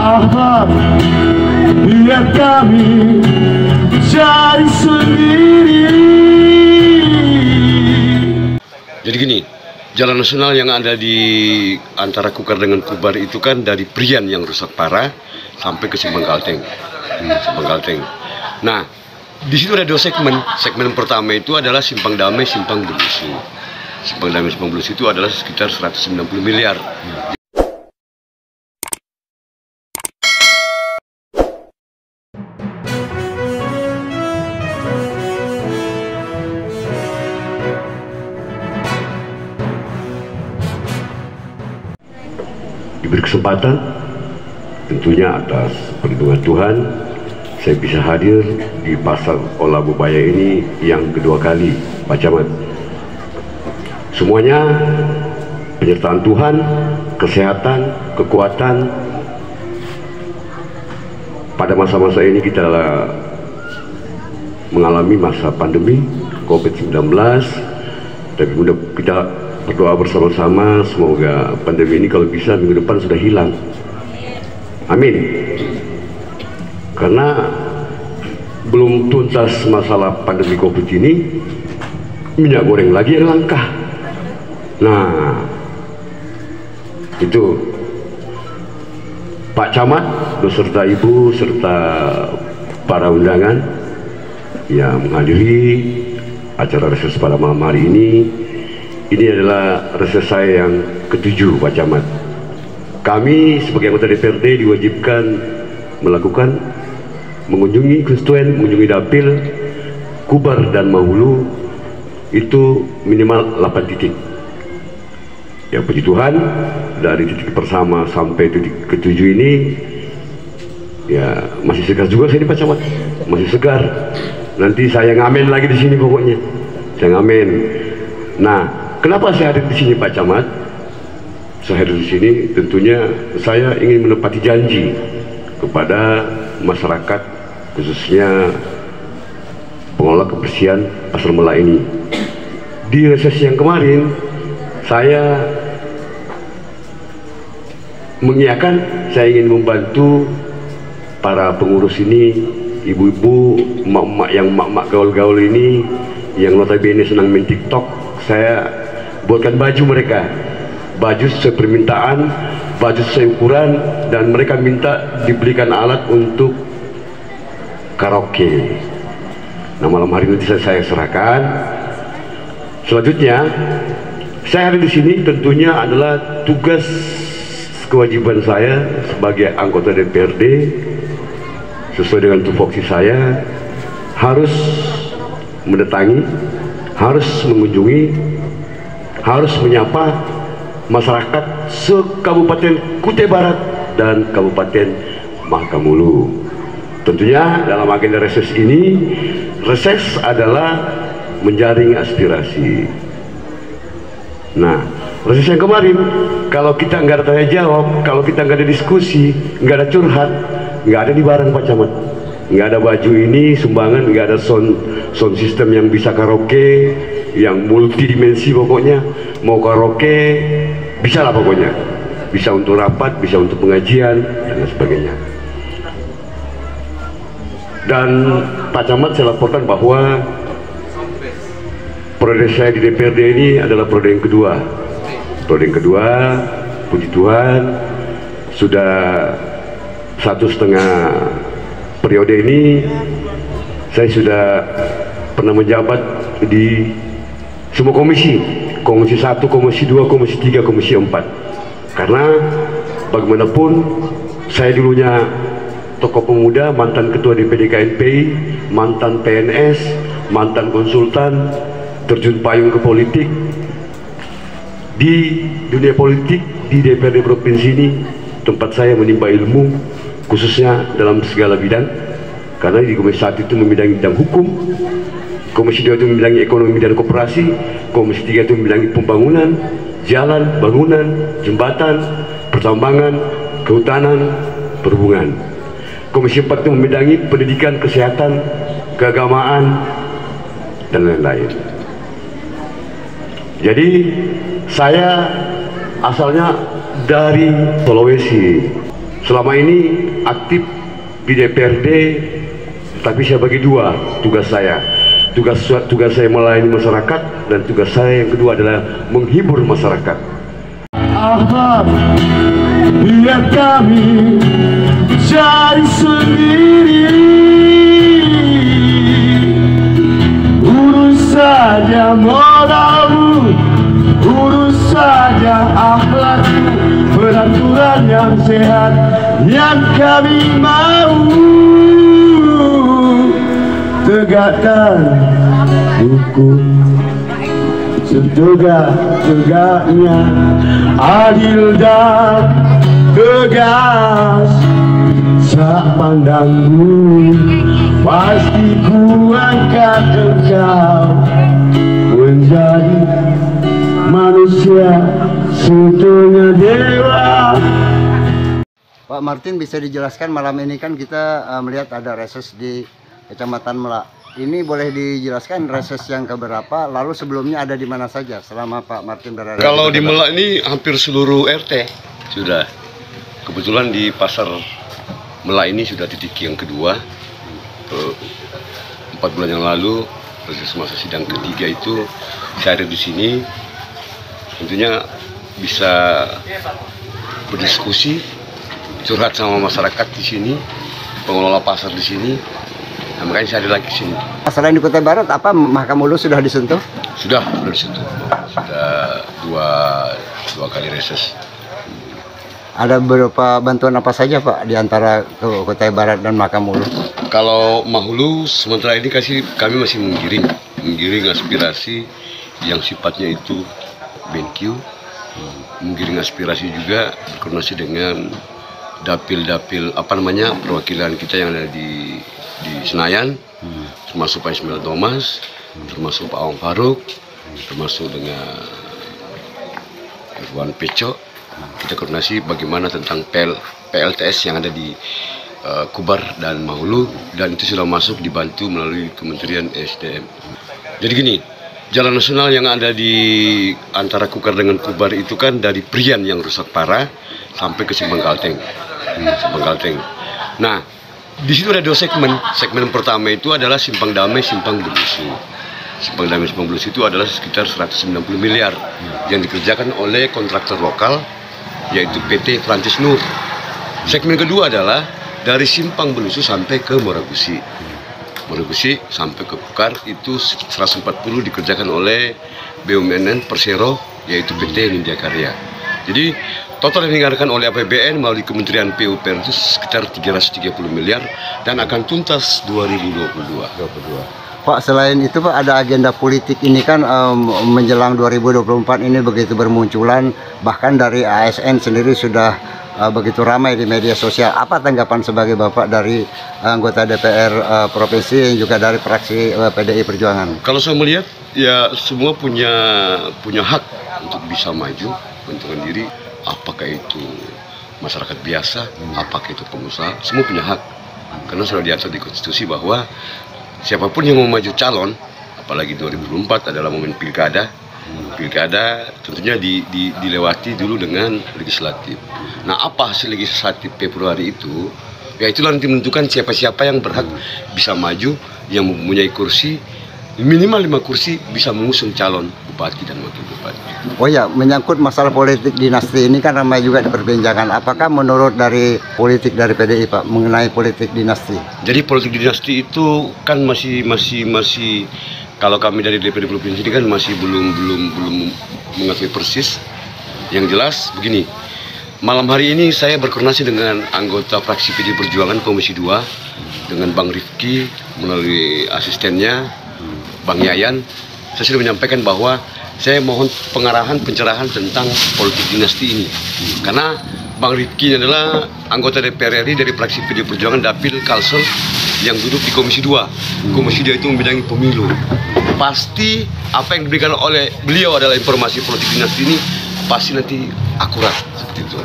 sahabat, biar kami cari sendiri. Jadi gini, jalan nasional yang ada di antara Kukar dengan Kubar itu kan dari Prian yang rusak parah sampai ke Simpang Kalteng. Nah, di situ ada 2 segmen. Segmen pertama itu adalah Simpang Damai, Simpang Belusu. Simpang Damai, Simpang Belusu itu adalah sekitar 190 miliar. Diberi kesempatan, tentunya atas perlindungan Tuhan, saya bisa hadir di Pasar Olah Bubaya ini yang kedua kali, Pak Camat. Semuanya penyertaan Tuhan, kesehatan, kekuatan. Pada masa-masa ini kita mengalami masa pandemi COVID-19, tapi kita berdoa bersama-sama semoga pandemi ini kalau bisa minggu depan sudah hilang. Amin. Karena belum tuntas masalah pandemi COVID ini, minyak goreng lagi yang langka. Nah, itu Pak Camat beserta Ibu serta para undangan yang menghadiri acara reses pada malam hari ini. Ini adalah reses saya yang ke-7, Pak Camat. Kami sebagai anggota DPRD diwajibkan mengunjungi konstituen, mengunjungi dapil Kubar dan Mahulu itu minimal 8 titik. Ya puji Tuhan, dari titik pertama sampai titik ke-7 ini ya masih segar juga saya, Pak Camat. Masih segar. Nanti saya ngamen lagi di sini pokoknya. Saya ngamen. Nah, kenapa saya hadir di sini, Pak Camat? Saya hadir di sini tentunya saya ingin menepati janji kepada masyarakat, khususnya pengelola kebersihan Pasar Mela ini. Di reses yang kemarin saya mengiyakan saya ingin membantu para pengurus ini, ibu-ibu, emak-emak yang emak-emak gaul-gaul ini yang notabene senang main TikTok. Saya buatkan baju mereka, baju sesuai permintaan, baju sesuai ukuran, dan mereka minta dibelikan alat untuk karaoke. Nah, malam hari ini saya serahkan. Selanjutnya, saya ada di sini tentunya adalah tugas kewajiban saya sebagai anggota DPRD sesuai dengan tupoksi saya harus mendatangi, harus mengunjungi, harus menyapa masyarakat se-Kabupaten Kutai Barat dan Kabupaten Makamulu. Tentunya dalam agenda reses ini, reses adalah menjaring aspirasi. Nah, reses yang kemarin, kalau kita nggak ada tanya jawab, kalau kita nggak ada diskusi, nggak ada curhat, nggak ada di barang, Pak Camat. Nggak ada baju ini sumbangan, nggak ada sound system yang bisa karaoke, yang multidimensi pokoknya. Mau karaoke, bisa lah pokoknya. Bisa untuk rapat, bisa untuk pengajian, dan sebagainya. Dan Pak Camat saya laporkan bahwa periode saya di DPRD ini adalah periode yang kedua. Periode yang kedua, puji Tuhan, sudah 1,5 periode ini saya sudah pernah menjabat di semua komisi 1, komisi 2, komisi 3, komisi 4. Karena bagaimanapun saya dulunya tokoh pemuda, mantan ketua DPD KNPI, mantan PNS, mantan konsultan, terjun payung ke politik. Di dunia politik, di DPRD provinsi ini tempat saya menimba ilmu, khususnya dalam segala bidang. Karena di komisi 1 itu membidangi bidang hukum, komisi 2 itu membidangi ekonomi dan koperasi, komisi 3 itu membidangi pembangunan, jalan, bangunan, jembatan, pertambangan, kehutanan, perhubungan. Komisi 4 itu membidangi pendidikan, kesehatan, keagamaan, dan lain-lain. Jadi saya asalnya dari Sulawesi. selama ini aktif di DPRD, tapi saya bagi dua tugas saya. Tugas saya melayani masyarakat, dan tugas saya yang kedua adalah menghibur masyarakat. Ahmad, biar kami cari sendiri, urus saja modalmu, urus saja akhlakmu, peraturan yang sehat yang kami mau. Tegakkan hukum setegak-tegaknya, adil dan tegas. Sak pandangmu pasti ku angkat engkau menjadi manusia setengah dewa. Pak Martin, bisa dijelaskan malam ini kan kita melihat ada reses di Kecamatan Melak. Ini boleh dijelaskan reses yang keberapa, lalu sebelumnya ada di mana saja selama Pak Martin berada? Kalau di Melak ini hampir seluruh RT sudah. Kebetulan di pasar Melak ini sudah titik yang kedua. 4 bulan yang lalu, proses masa sidang ketiga itu saya ada di sini. Tentunya bisa berdiskusi, curhat sama masyarakat di sini, pengelola pasar di sini. Nah, makanya saya ada lagi di sini. Selain di Kutai Barat, apa Mahkamah Ulu sudah disentuh? Sudah disentuh. Sudah dua kali reses. Ada beberapa bantuan apa saja Pak di antara Kutai Barat dan Mahkamah Ulu? Kalau Mahulu sementara ini kami masih menggiring aspirasi yang sifatnya itu BenQ, menggiring aspirasi juga berkoordinasi dengan dapil perwakilan kita yang ada di Senayan, termasuk Pak Ismail Thomas, termasuk Pak Awang Faruk, termasuk dengan Irwan Peco. Kita koordinasi bagaimana tentang PLTS yang ada di Kubar dan Mahulu, dan itu sudah masuk dibantu melalui Kementerian SDM. Jadi gini, jalan nasional yang ada di antara Kukar dengan Kubar itu kan dari Prian yang rusak parah sampai ke Simpang Kalteng. Nah, di situ ada dua segmen. Segmen pertama itu adalah Simpang Damai, Simpang Belusu. Simpang Damai, Simpang Belusu itu adalah sekitar 190 miliar yang dikerjakan oleh kontraktor lokal, yaitu PT Francis Nur. Segmen kedua adalah dari Simpang Belusu sampai ke Moragusi. Moragusi sampai ke Kukar itu 140 dikerjakan oleh BUMN Persero, yaitu PT Nindya Karya. Jadi total yang dianggarkan oleh APBN melalui Kementerian PUPR itu sekitar 330 miliar dan akan tuntas 2022. Pak, selain itu Pak, ada agenda politik ini kan menjelang 2024 ini begitu bermunculan, bahkan dari ASN sendiri sudah begitu ramai di media sosial. Apa tanggapan sebagai Bapak dari anggota DPR provinsi yang juga dari fraksi PDI Perjuangan? Kalau saya melihat ya semua punya hak untuk bisa maju menentukan diri, apakah itu masyarakat biasa, apakah itu pengusaha, semua punya hak. Karena sudah diatur di konstitusi bahwa siapapun yang mau maju calon, apalagi 2024 adalah momen pilkada. Pilkada tentunya dilewati dulu dengan legislatif. Nah, apa hasil legislatif Februari itu? Ya itulah nanti menentukan siapa-siapa yang berhak bisa maju, yang mempunyai kursi, minimal 5 kursi bisa mengusung calon bupati dan wakil bupati. Oh ya, menyangkut masalah politik dinasti ini kan ramai juga diperbincangkan. Apakah menurut dari politik dari PDI Pak mengenai politik dinasti? Jadi politik dinasti itu kan masih kalau kami dari DPD provinsi ini kan masih belum mengetahui persis. Yang jelas begini, malam hari ini saya berkoordinasi dengan anggota fraksi PD Perjuangan Komisi 2 dengan Bang Rifki melalui asistennya Bang Yayan. Saya sudah menyampaikan bahwa saya mohon pencerahan tentang politik dinasti ini, karena Bang Rifki adalah anggota DPR RI dari fraksi PD Perjuangan Dapil Kalsel yang duduk di Komisi 2. Komisi 2 itu membidangi pemilu. Pasti apa yang diberikan oleh beliau adalah informasi politik dinasti ini pasti nanti akurat seperti itu.